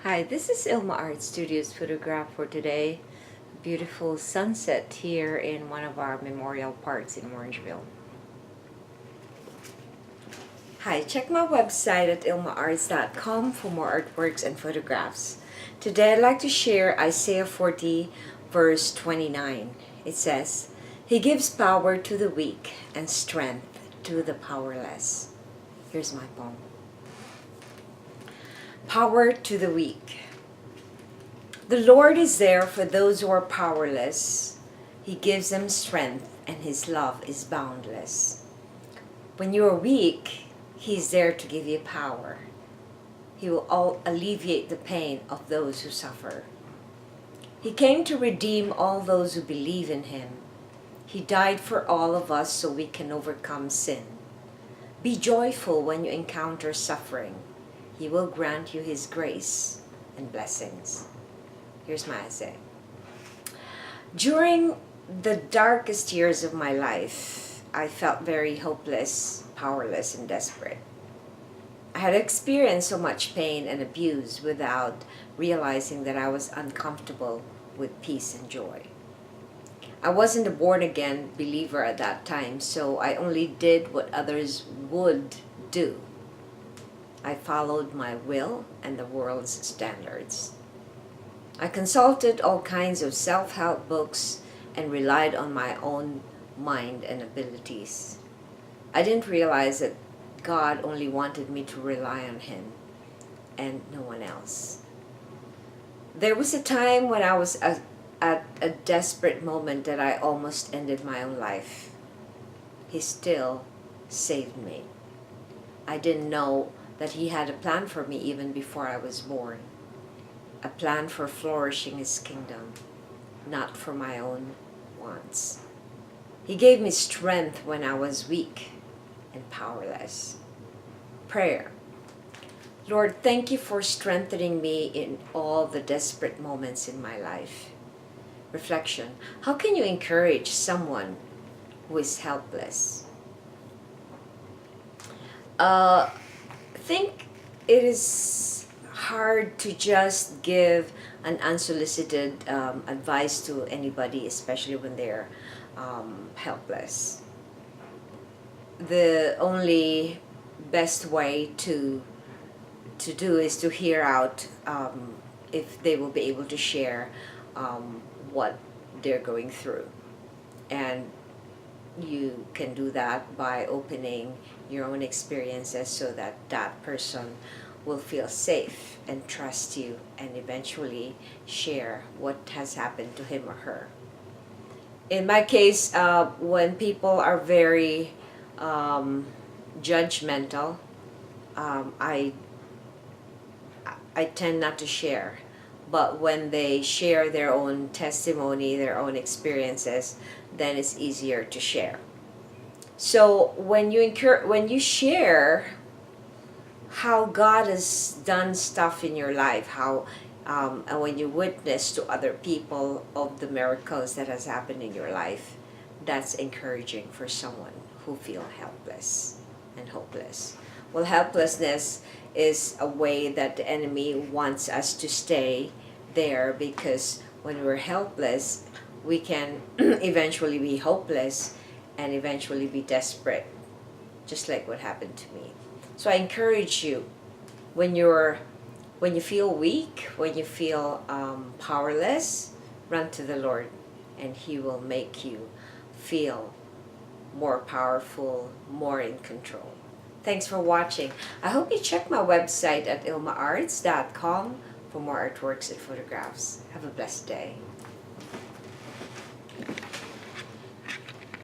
Hi, this is Ilma Art Studios photograph for today. Beautiful sunset here in one of our memorial parks in Orangeville. Hi, check my website at ilmaarts.com for more artworks and photographs. Today I'd like to share Isaiah 40 verse 29. It says, "He gives power to the weak and strength to the powerless." Here's my poem. Power to the weak. The Lord is there for those who are powerless. He gives them strength, and His love is boundless. When you are weak, He's there to give you power. He will alleviate the pain of those who suffer. He came to redeem all those who believe in Him. He died for all of us so we can overcome sin. Be joyful when you encounter suffering. He will grant you His grace and blessings. Here's my essay. During the darkest years of my life, I felt very hopeless, powerless, and desperate. I had experienced so much pain and abuse without realizing that I was uncomfortable with peace and joy. I wasn't a born-again believer at that time, so I only did what others would do. I followed my will and the world's standards. I consulted all kinds of self-help books and relied on my own mind and abilities. I didn't realize that God only wanted me to rely on Him and no one else. There was a time when I was at a desperate moment that I almost ended my own life. He still saved me. I didn't know that He had a plan for me even before I was born. A plan for flourishing His kingdom, not for my own wants. He gave me strength when I was weak and powerless. Prayer. Lord, thank You for strengthening me in all the desperate moments in my life. Reflection. How can you encourage someone who is helpless? I think it is hard to just give an unsolicited advice to anybody, especially when they're helpless. The only best way to do is to hear out if they will be able to share what they're going through. And you can do that by opening your own experiences so that that person will feel safe and trust you and eventually share what has happened to him or her. In my case, when people are very judgmental, I tend not to share. But when they share their own testimony, their own experiences, then it's easier to share. So when you share how God has done stuff in your life, and when you witness to other people of the miracles that has happened in your life, that's encouraging for someone who feel helpless and hopeless. Well, helplessness is a way that the enemy wants us to stay there, because when we're helpless, we can eventually be hopeless and eventually be desperate, just like what happened to me. So I encourage you, when you feel weak, when you feel powerless, run to the Lord, and He will make you feel more powerful, more in control. Thanks for watching. I hope you check my website at ilmaarts.com for more artworks and photographs. Have a blessed day.